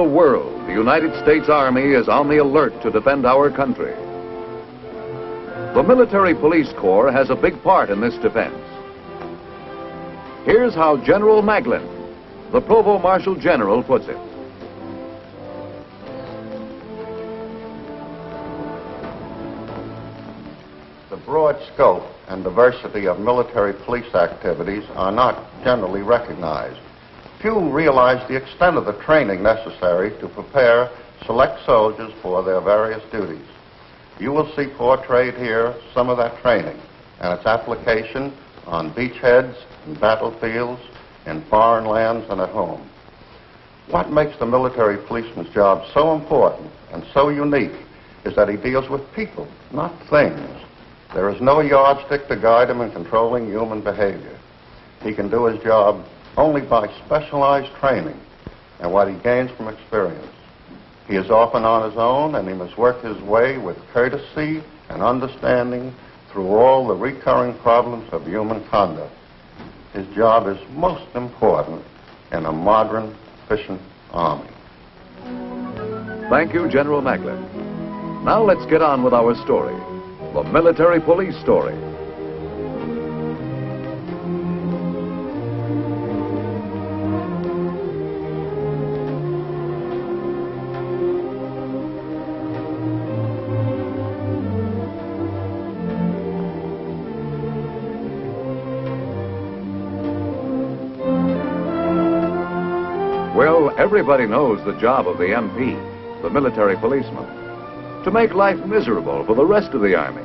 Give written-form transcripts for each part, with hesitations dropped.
the world, the United States Army is on the alert to defend our country. The Military Police Corps has a big part in this defense. Here's how General Maglin, the Provost Marshal General, puts it. The broad scope and diversity of military police activities are not generally recognized. Few realize the extent of the training necessary to prepare select soldiers for their various duties. You will see portrayed here some of that training and its application on beachheads, in battlefields, in foreign lands, and at home. What makes the military policeman's job so important and so unique is that he deals with people, not things. There is no yardstick to guide him in controlling human behavior. He can do his job only by specialized training and what he gains from experience. He is often on his own, and he must work his way with courtesy and understanding through all the recurring problems of human conduct. His job is most important in a modern, efficient army. Thank you, General Maglin. Now let's get on with our story, the military police story. Well, everybody knows the job of the MP, the military policeman, to make life miserable for the rest of the Army.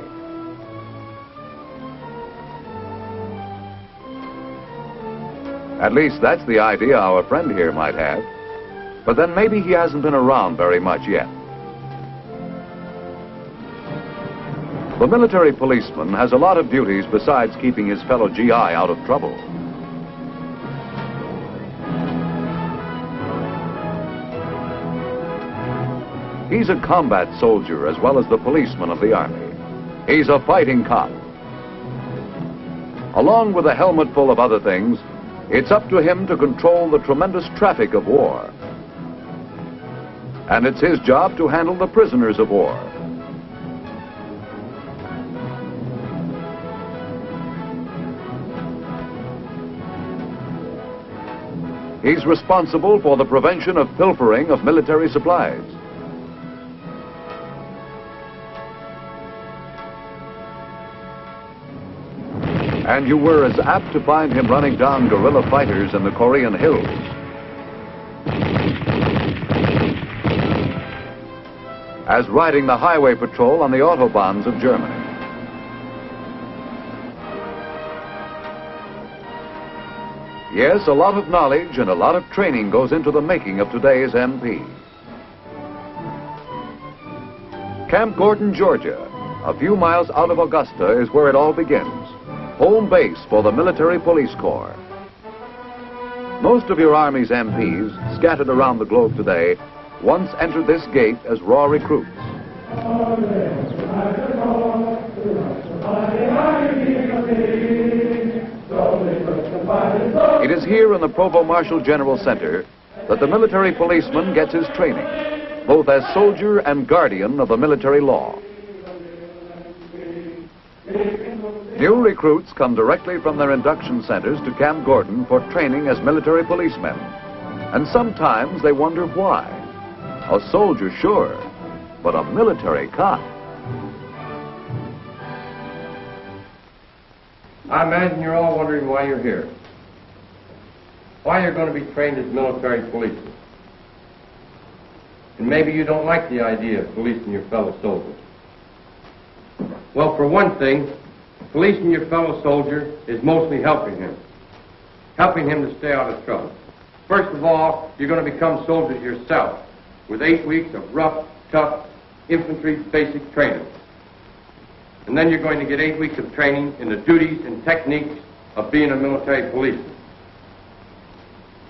At least that's the idea our friend here might have. But then maybe he hasn't been around very much yet. The military policeman has a lot of duties besides keeping his fellow GI out of trouble. He's a combat soldier as well as the policeman of the Army. He's a fighting cop. Along with a helmet full of other things, it's up to him to control the tremendous traffic of war. And it's his job to handle the prisoners of war. He's responsible for the prevention of pilfering of military supplies. And you were as apt to find him running down guerrilla fighters in the Korean hills as riding the highway patrol on the autobahns of Germany. Yes, a lot of knowledge and a lot of training goes into the making of today's MP. Camp Gordon, Georgia, a few miles out of Augusta, is where it all begins. Home base for the Military Police Corps. Most of your Army's MPs, scattered around the globe today, once entered this gate as raw recruits. It is here in the Provost Marshal General Center that the military policeman gets his training, both as soldier and guardian of the military law. New recruits come directly from their induction centers to Camp Gordon for training as military policemen. And sometimes they wonder why. A soldier, sure, but a military cop. I imagine you're all wondering why you're here. Why you're going to be trained as military policemen. And maybe you don't like the idea of policing your fellow soldiers. Well, for one thing, policing your fellow soldier is mostly helping him to stay out of trouble. First of all, you're going to become soldiers yourself with 8 weeks of rough, tough infantry basic training. And then you're going to get 8 weeks of training in the duties and techniques of being a military policeman.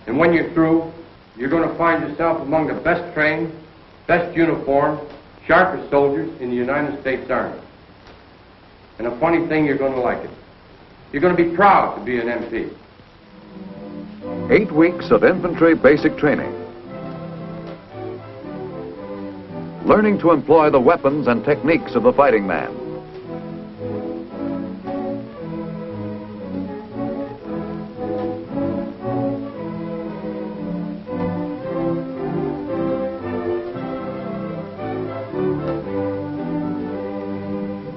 And when you're through, you're going to find yourself among the best trained, best uniformed, sharpest soldiers in the United States Army. And a funny thing, you're going to like it. You're going to be proud to be an MP. 8 weeks of infantry basic training. learning to employ the weapons and techniques of the fighting man.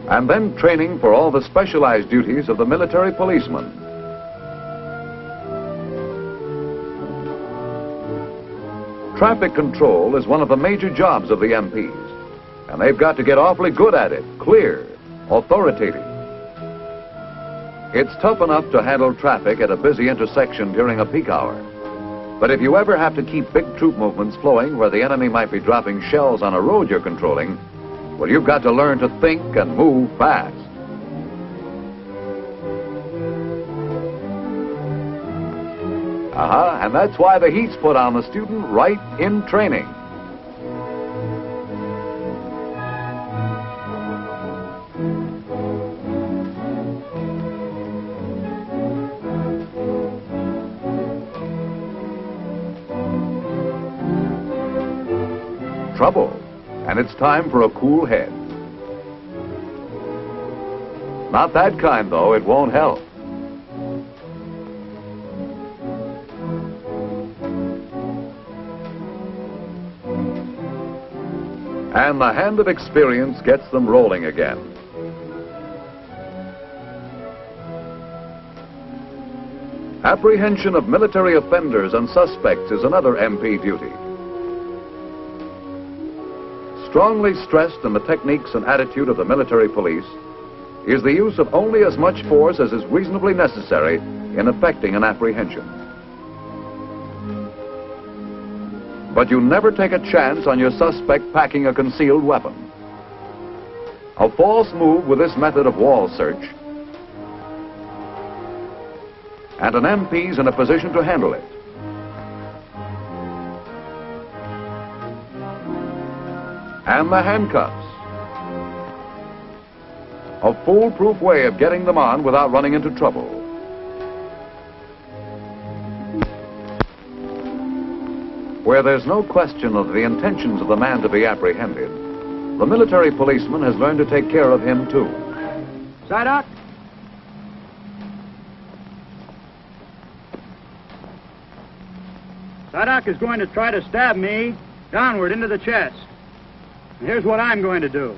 And then training for all the specialized duties of the military policeman. Traffic control is one of the major jobs of the MPs, and they've got to get awfully good at it, clear, authoritative. It's tough enough to handle traffic at a busy intersection during a peak hour, but if you ever have to keep big troop movements flowing where the enemy might be dropping shells on a road you're controlling, well, you've got to learn to think and move fast. And that's why the heat's put on the student right in training. Trouble. And it's time for a cool head. Not that kind, though. It won't help. And the hand of experience gets them rolling again. Apprehension of military offenders and suspects is another MP duty. Strongly stressed in the techniques and attitude of the military police is the use of only as much force as is reasonably necessary in effecting an apprehension. But you never take a chance on your suspect packing a concealed weapon. A false move with this method of wall search, and an MP's in a position to handle it. And the handcuffs. A foolproof way of getting them on without running into trouble. Where there's no question of the intentions of the man to be apprehended, the military policeman has learned to take care of him too. Sideout. Sideout is going to try to stab me downward into the chest. And here's what I'm going to do.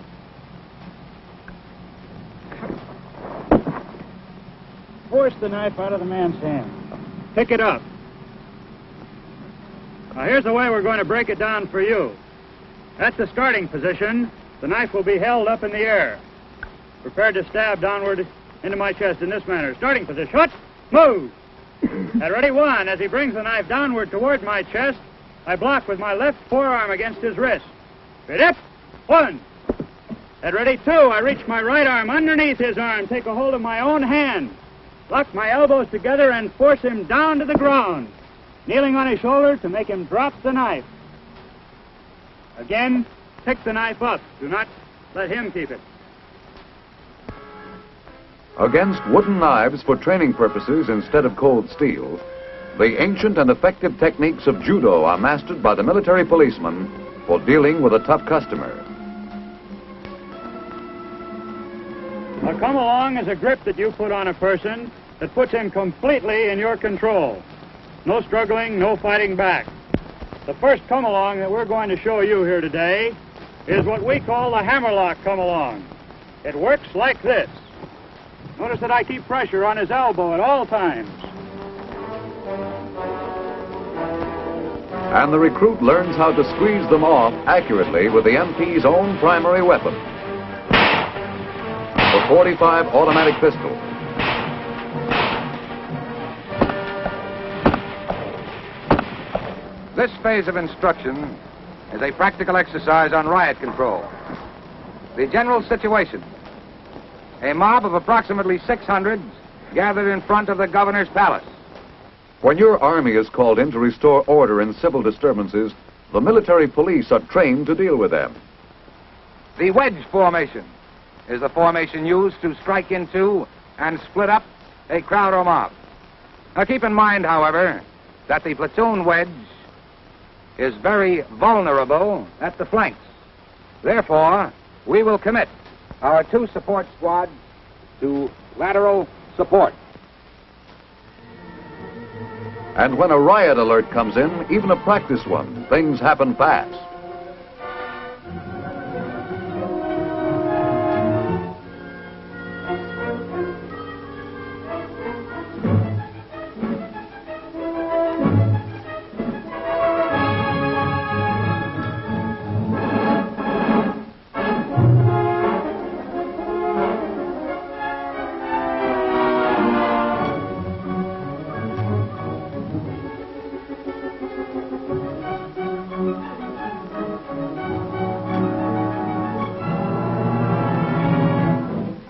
Force the knife out of the man's hand. Pick it up. Now, here's the way we're going to break it down for you. At the starting position, the knife will be held up in the air, prepared to stab downward into my chest in this manner. Starting position. Shut. Move. At ready, one. As he brings the knife downward toward my chest, I block with my left forearm against his wrist. Ready? Up. One. At ready, two. I reach my right arm underneath his arm, take a hold of my own hand, lock my elbows together, and force him down to the ground, kneeling on his shoulder to make him drop the knife. Again, pick the knife up. Do not let him keep it. Against wooden knives for training purposes instead of cold steel, the ancient and effective techniques of judo are mastered by the military policeman for dealing with a tough customer. Now, come along is a grip that you put on a person that puts him completely in your control. No struggling, no fighting back. The first come along that we're going to show you here today is what we call the hammerlock come along. It works like this. Notice that I keep pressure on his elbow at all times. And the recruit learns how to squeeze them off accurately with the MP's own primary weapon, the .45 automatic pistol. This phase of instruction is a practical exercise on riot control. The general situation: a mob of approximately 600 gathered in front of the governor's palace. When your army is called in to restore order in civil disturbances, the military police are trained to deal with them. The wedge formation is the formation used to strike into and split up a crowd or mob. Now keep in mind, however, that the platoon wedge is very vulnerable at the flanks. Therefore, we will commit our 2 support squads to lateral support. And when a riot alert comes in, even a practice one, things happen fast.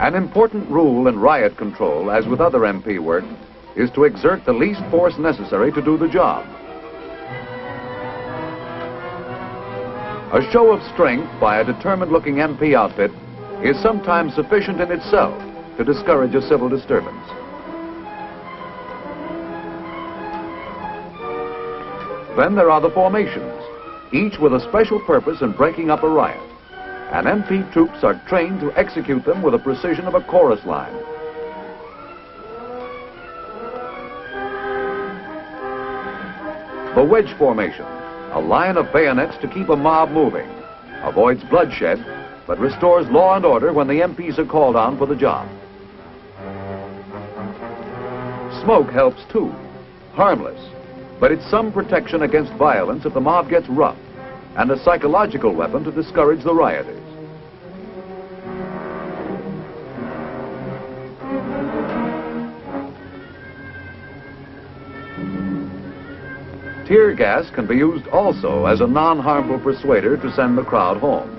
An important rule in riot control, as with other MP work, is to exert the least force necessary to do the job. A show of strength by a determined-looking MP outfit is sometimes sufficient in itself to discourage a civil disturbance. Then there are the formations, each with a special purpose in breaking up a riot. And MP troops are trained to execute them with the precision of a chorus line. The wedge formation, a line of bayonets to keep a mob moving, avoids bloodshed, but restores law and order when the MPs are called on for the job. Smoke helps too, harmless, but it's some protection against violence if the mob gets rough, and a psychological weapon to discourage the rioters. Tear gas can be used also as a non-harmful persuader to send the crowd home.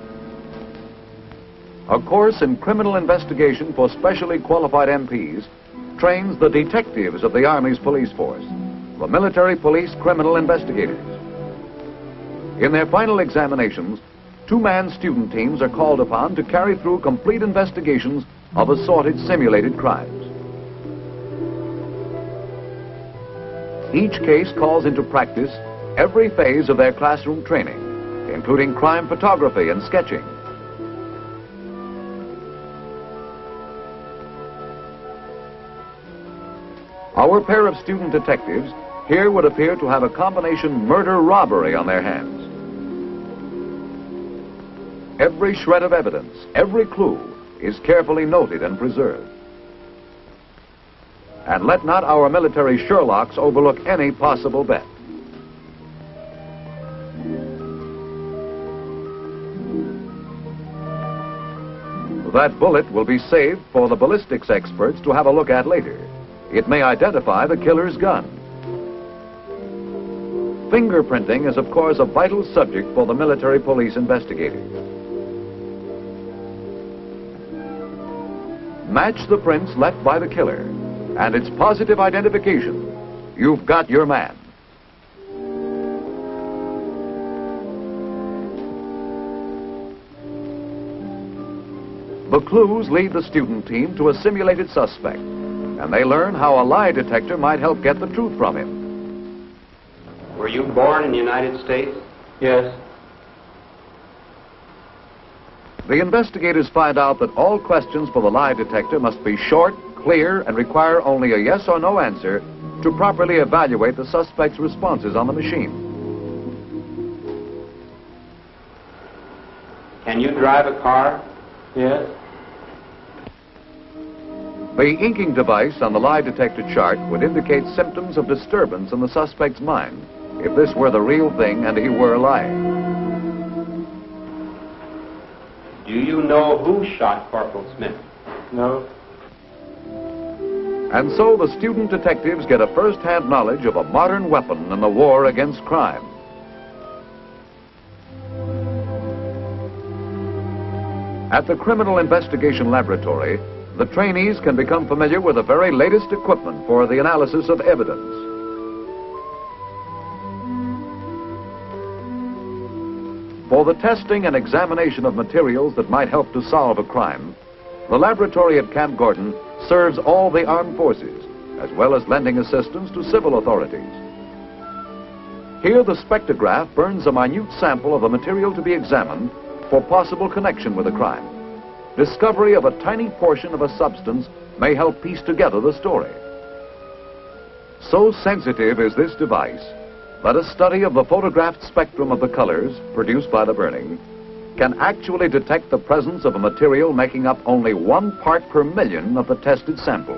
A course in criminal investigation for specially qualified MPs trains the detectives of the Army's police force, the military police criminal investigators. In their final examinations, 2-man student teams are called upon to carry through complete investigations of assorted simulated crimes. Each case calls into practice every phase of their classroom training, including crime photography and sketching. Our pair of student detectives here would appear to have a combination murder-robbery on their hands. Every shred of evidence, every clue, is carefully noted and preserved. And let not our military Sherlocks overlook any possible bet. That bullet will be saved for the ballistics experts to have a look at later. It may identify the killer's gun. Fingerprinting is, of course, a vital subject for the military police investigators. Match the prints left by the killer, and it's positive identification. You've got your man. The clues lead the student team to a simulated suspect, and they learn how a lie detector might help get the truth from him. Were you born in the United States? Yes. The investigators find out that all questions for the lie detector must be short, clear, and require only a yes or no answer to properly evaluate the suspect's responses on the machine. Can you drive a car? Yes. The inking device on the lie detector chart would indicate symptoms of disturbance in the suspect's mind if this were the real thing and he were lying. Do you know who shot Corporal Smith? No. And so the student detectives get a first-hand knowledge of a modern weapon in the war against crime. At the Criminal Investigation Laboratory, the trainees can become familiar with the very latest equipment for the analysis of evidence. For the testing and examination of materials that might help to solve a crime, the laboratory at Camp Gordon serves all the armed forces, as well as lending assistance to civil authorities. Here the spectrograph burns a minute sample of the material to be examined for possible connection with a crime. Discovery of a tiny portion of a substance may help piece together the story. So sensitive is this device that a study of the photographed spectrum of the colors produced by the burning can actually detect the presence of a material making up only 1 part per million of the tested sample.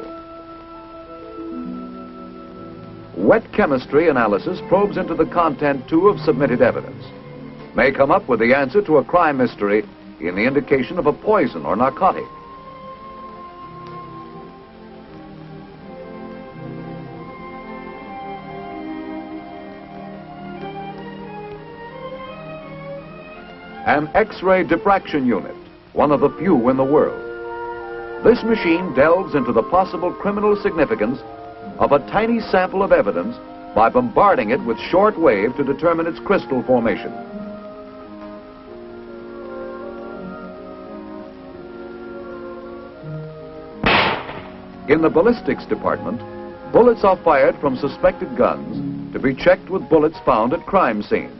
Wet chemistry analysis probes into the content, too, of submitted evidence, may come up with the answer to a crime mystery in the indication of a poison or narcotic. An X-ray diffraction unit, one of the few in the world. This machine delves into the possible criminal significance of a tiny sample of evidence by bombarding it with short wave to determine its crystal formation. In the ballistics department, bullets are fired from suspected guns to be checked with bullets found at crime scenes.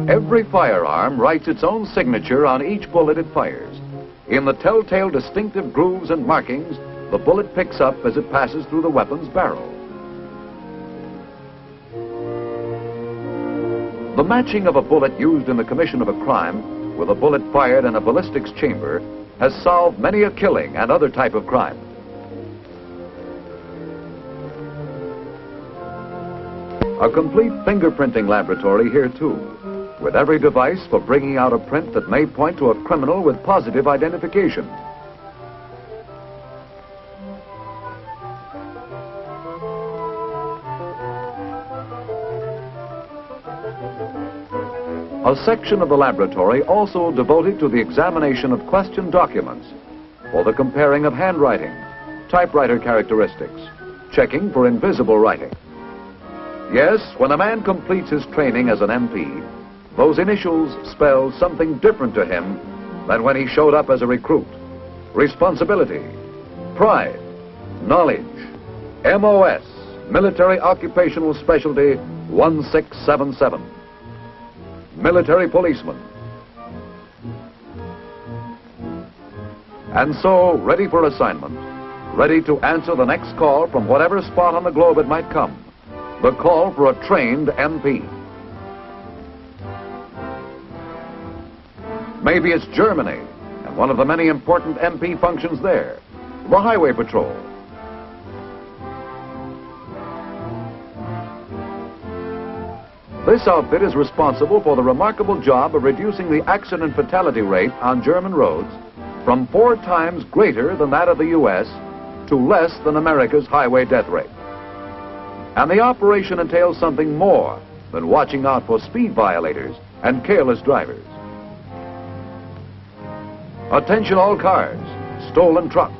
Every firearm writes its own signature on each bullet it fires. In the telltale distinctive grooves and markings the bullet picks up as it passes through the weapon's barrel. The matching of a bullet used in the commission of a crime with a bullet fired in a ballistics chamber has solved many a killing and other type of crime. A complete fingerprinting laboratory here too, with every device for bringing out a print that may point to a criminal with positive identification. A section of the laboratory also devoted to the examination of question documents for the comparing of handwriting, typewriter characteristics, checking for invisible writing. Yes, when a man completes his training as an MP, those initials spell something different to him than when he showed up as a recruit. Responsibility, pride, knowledge, MOS, Military Occupational Specialty 1677. Military policeman. And so, ready for assignment, ready to answer the next call from whatever spot on the globe it might come, the call for a trained MP. Maybe it's Germany, and one of the many important MP functions there, the Highway Patrol. This outfit is responsible for the remarkable job of reducing the accident fatality rate on German roads from 4 times greater than that of the U.S. to less than America's highway death rate. And the operation entails something more than watching out for speed violators and careless drivers. Attention all cars, stolen truck.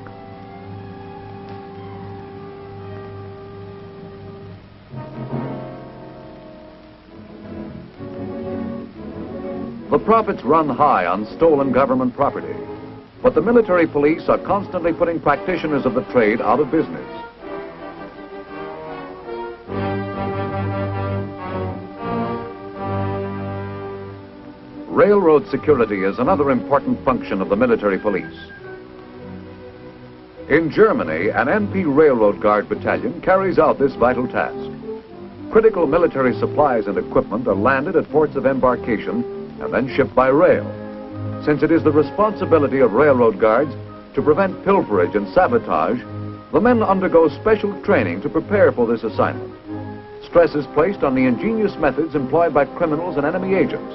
The profits run high on stolen government property, but the military police are constantly putting practitioners of the trade out of business. Railroad security is another important function of the military police. In Germany, an MP Railroad Guard battalion carries out this vital task. Critical military supplies and equipment are landed at ports of embarkation and then shipped by rail, since it is the responsibility of railroad guards to prevent pilferage and sabotage. The men undergo special training to prepare for this assignment. Stress is placed on the ingenious methods employed by criminals and enemy agents,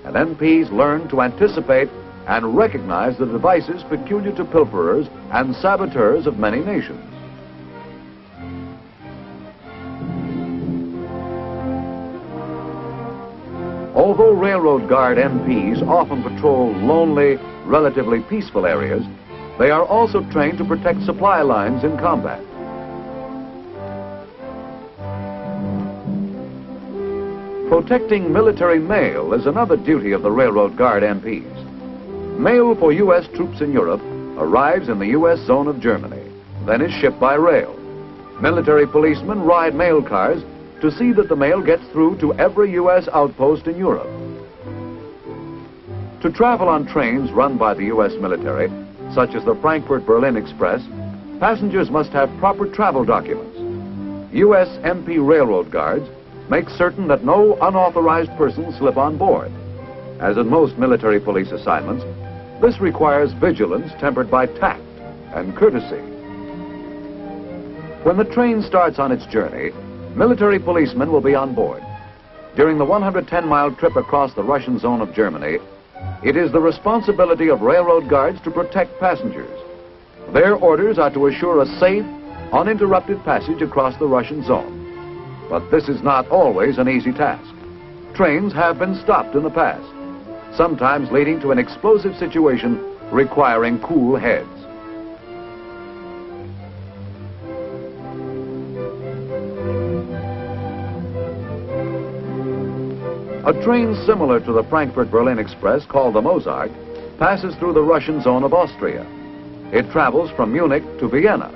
and MPs learn to anticipate and recognize the devices peculiar to pilferers and saboteurs of many nations. Although Railroad Guard MPs often patrol lonely, relatively peaceful areas, they are also trained to protect supply lines in combat. Protecting military mail is another duty of the Railroad Guard MPs. Mail for U.S. troops in Europe arrives in the U.S. zone of Germany, then is shipped by rail. Military policemen ride mail cars to see that the mail gets through to every U.S. outpost in Europe. To travel on trains run by the U.S. military, such as the Frankfurt-Berlin Express, passengers must have proper travel documents. U.S. MP railroad guards make certain that no unauthorized persons slip on board. As in most military police assignments, this requires vigilance tempered by tact and courtesy. When the train starts on its journey, military policemen will be on board. During the 110-mile trip across the Russian zone of Germany, it is the responsibility of railroad guards to protect passengers. Their orders are to assure a safe, uninterrupted passage across the Russian zone. But this is not always an easy task. Trains have been stopped in the past, sometimes leading to an explosive situation requiring cool heads. A train similar to the Frankfurt-Berlin Express, called the Mozart, passes through the Russian zone of Austria. It travels from Munich to Vienna.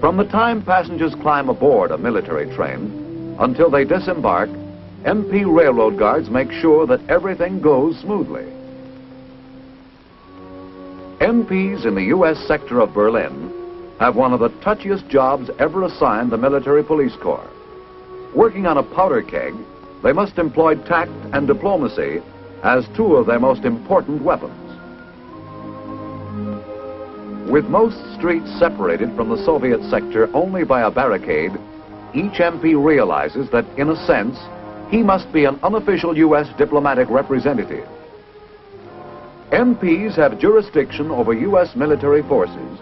From the time passengers climb aboard a military train until they disembark, MP railroad guards make sure that everything goes smoothly. MPs in the U.S. sector of Berlin have one of the touchiest jobs ever assigned the military police corps. Working on a powder keg, they must employ tact and diplomacy as two of their most important weapons. With most streets separated from the Soviet sector only by a barricade, each MP realizes that, in a sense, he must be an unofficial U.S. diplomatic representative. MPs have jurisdiction over U.S. military forces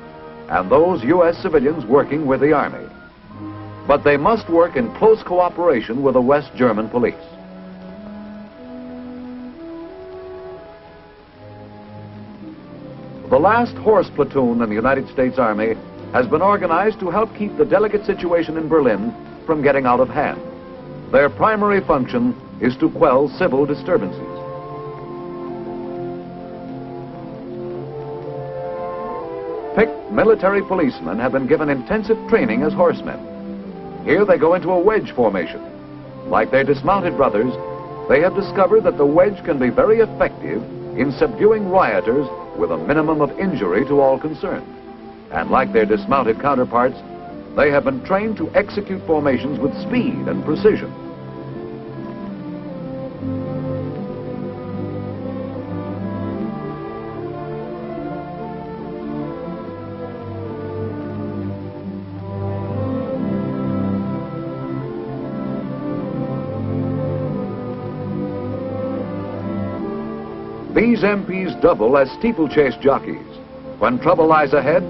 and those U.S. civilians working with the Army. But they must work in close cooperation with the West German police. The last horse platoon in the United States Army has been organized to help keep the delicate situation in Berlin from getting out of hand. Their primary function is to quell civil disturbances. Picked military policemen have been given intensive training as horsemen. Here they go into a wedge formation. Like their dismounted brothers, they have discovered that the wedge can be very effective in subduing rioters with a minimum of injury to all concerned. And like their dismounted counterparts, they have been trained to execute formations with speed and precision. These MPs double as steeplechase jockeys. When trouble lies ahead,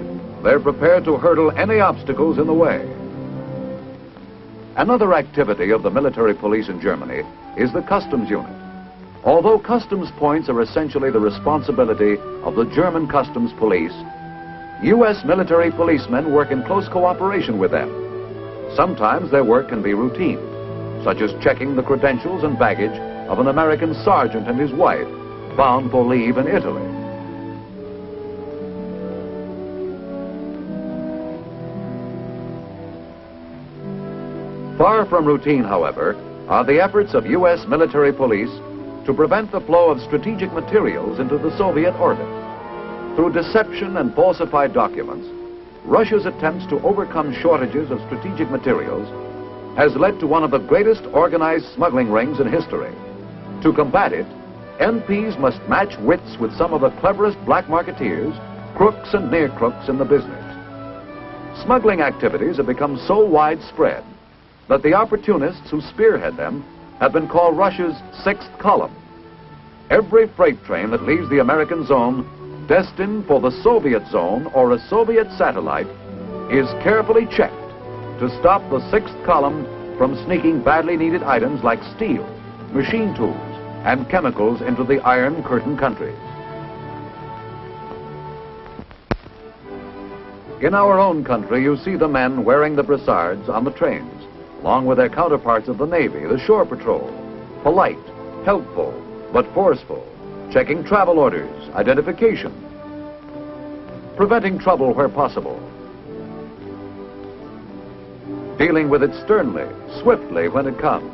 they're prepared to hurdle any obstacles in the way. Another activity of the military police in Germany is the customs unit. Although customs points are essentially the responsibility of the German customs police, U.S. military policemen work in close cooperation with them. Sometimes their work can be routine, such as checking the credentials and baggage of an American sergeant and his wife bound for leave in Italy. Far from routine, however, are the efforts of U.S. military police to prevent the flow of strategic materials into the Soviet orbit. Through deception and falsified documents, Russia's attempts to overcome shortages of strategic materials has led to one of the greatest organized smuggling rings in history. To combat it, MPs must match wits with some of the cleverest black marketeers, crooks and near crooks in the business. Smuggling activities have become so widespread that the opportunists who spearhead them have been called Russia's sixth column. Every freight train that leaves the American zone destined for the Soviet zone or a Soviet satellite is carefully checked to stop the sixth column from sneaking badly needed items like steel, machine tools, and chemicals into the Iron Curtain countries. In our own country, you see the men wearing the brassards on the trains. along with their counterparts of the Navy, the Shore Patrol, polite, helpful, but forceful, checking travel orders, identification, preventing trouble where possible, dealing with it sternly, swiftly when it comes.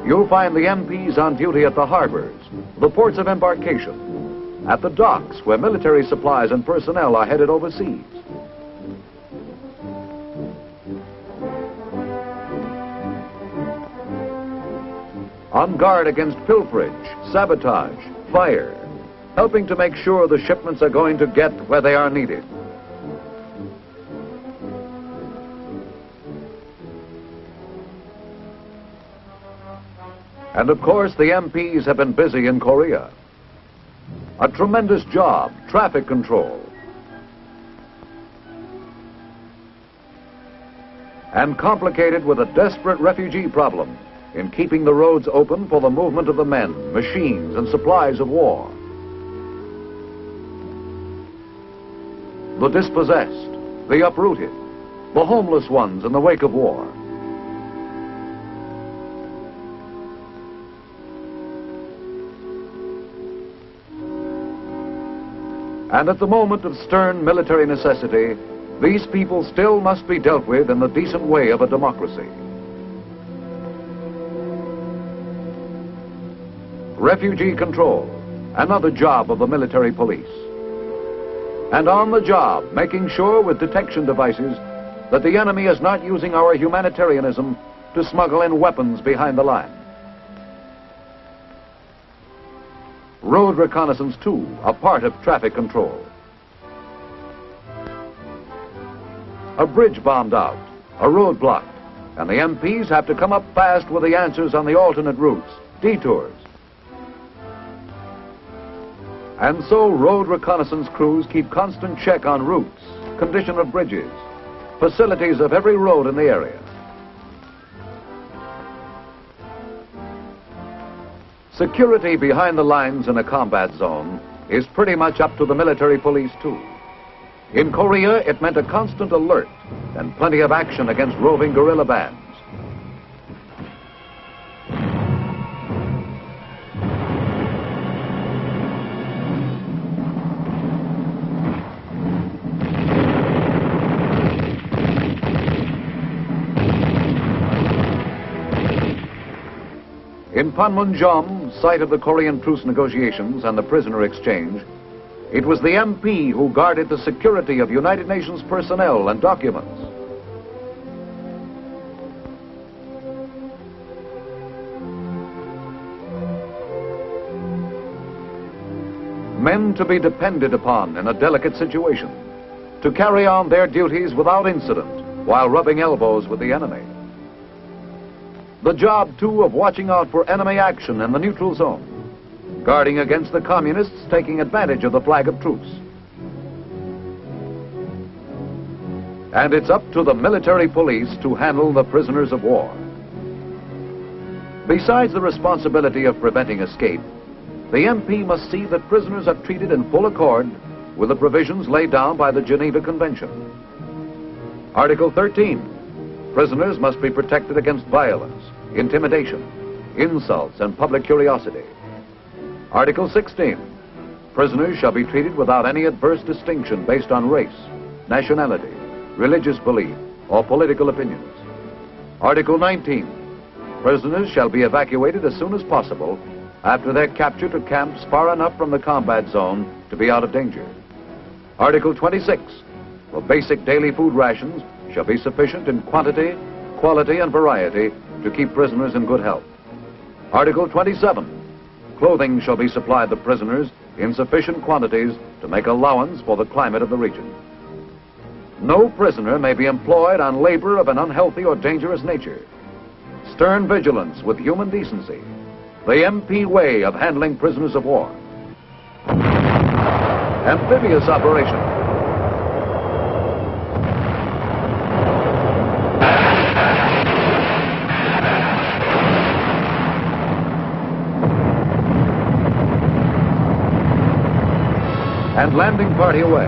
You'll find the MPs on duty at the harbors, the ports of embarkation, at the docks where military supplies and personnel are headed overseas. On guard against pilferage, sabotage, fire, helping to make sure the shipments are going to get where they are needed. And of course, the MPs have been busy in Korea. A tremendous job, traffic control. And complicated with a desperate refugee problem in keeping the roads open for the movement of the men, machines, and supplies of war. The dispossessed, the uprooted, the homeless ones in the wake of war. And at the moment of stern military necessity, these people still must be dealt with in the decent way of a democracy. Refugee control, another job of the military police. And on the job, making sure with detection devices that the enemy is not using our humanitarianism to smuggle in weapons behind the line. Road reconnaissance, too, a part of traffic control. A bridge bombed out, a road blocked, and the MPs have to come up fast with the answers on the alternate routes, detours. And so road reconnaissance crews keep constant check on routes, condition of bridges, facilities of every road in the area. Security behind the lines in a combat zone is pretty much up to the military police, too. In Korea, it meant a constant alert and plenty of action against roving guerrilla bands. In Panmunjom, site of the Korean truce negotiations and the prisoner exchange, it was the MP who guarded the security of United Nations personnel and documents. Men to be depended upon in a delicate situation, to carry on their duties without incident while rubbing elbows with the enemy. The job, too, of watching out for enemy action in the neutral zone, guarding against the communists taking advantage of the flag of truce. And it's up to the military police to handle the prisoners of war. Besides the responsibility of preventing escape, the MP must see that prisoners are treated in full accord with the provisions laid down by the Geneva Convention. Article 13, prisoners must be protected against violence, intimidation, insults, and public curiosity. Article 16, prisoners shall be treated without any adverse distinction based on race, nationality, religious belief, or political opinions. Article 19, prisoners shall be evacuated as soon as possible after their capture to camps far enough from the combat zone to be out of danger. Article 26, for basic daily food rations shall be sufficient in quantity, quality, and variety to keep prisoners in good health. Article 27, clothing shall be supplied the prisoners in sufficient quantities to make allowance for the climate of the region. No prisoner may be employed on labor of an unhealthy or dangerous nature. Stern vigilance with human decency, the MP way of handling prisoners of war. Amphibious operation. and landing party away.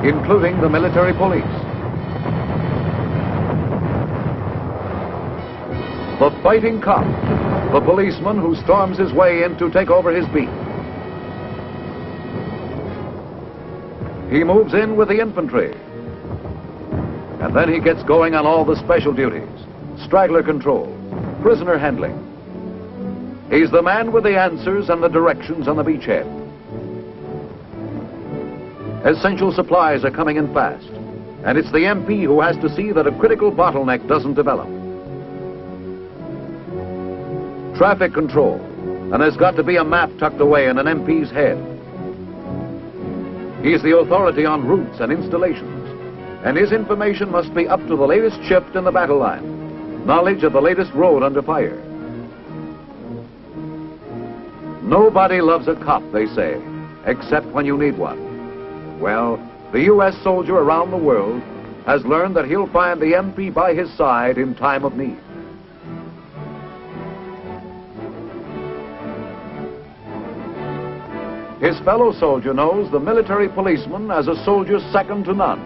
Including the military police. The fighting cop, the policeman who storms his way in to take over his beat. He moves in with the infantry. And then he gets going on all the special duties. Straggler control, prisoner handling. He's the man with the answers and the directions on the beachhead. Essential supplies are coming in fast, and it's the MP who has to see that a critical bottleneck doesn't develop. Traffic control, and there's got to be a map tucked away in an MP's head. He's the authority on routes and installations, and his information must be up to the latest shift in the battle line, knowledge of the latest road under fire. Nobody loves a cop, they say, except when you need one. Well, the U.S. soldier around the world has learned that he'll find the MP by his side in time of need. His fellow soldier knows the military policeman as a soldier second to none.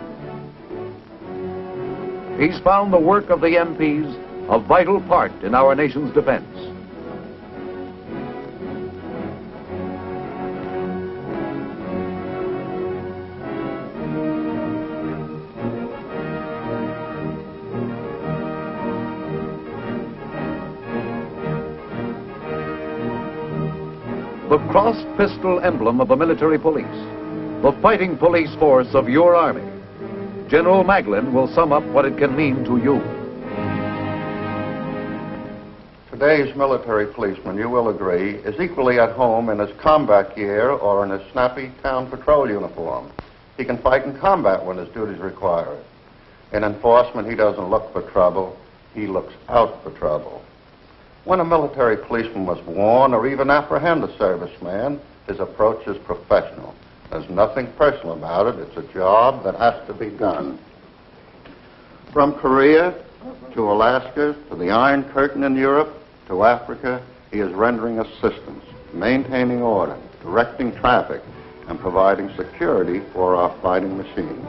He's found the work of the MPs a vital part in our nation's defense. The crossed pistol emblem of the military police, the fighting police force of your army. General Maglin will sum up what it can mean to you. Today's military policeman, you will agree, is equally at home in his combat gear or in his snappy town patrol uniform. He can fight in combat when his duties require it. In enforcement, he doesn't look for trouble, he looks out for trouble. When a military policeman must warn or even apprehend a serviceman, his approach is professional. There's nothing personal about it. It's a job that has to be done. From Korea to Alaska to the Iron Curtain in Europe to Africa, he is rendering assistance, maintaining order, directing traffic, and providing security for our fighting machine.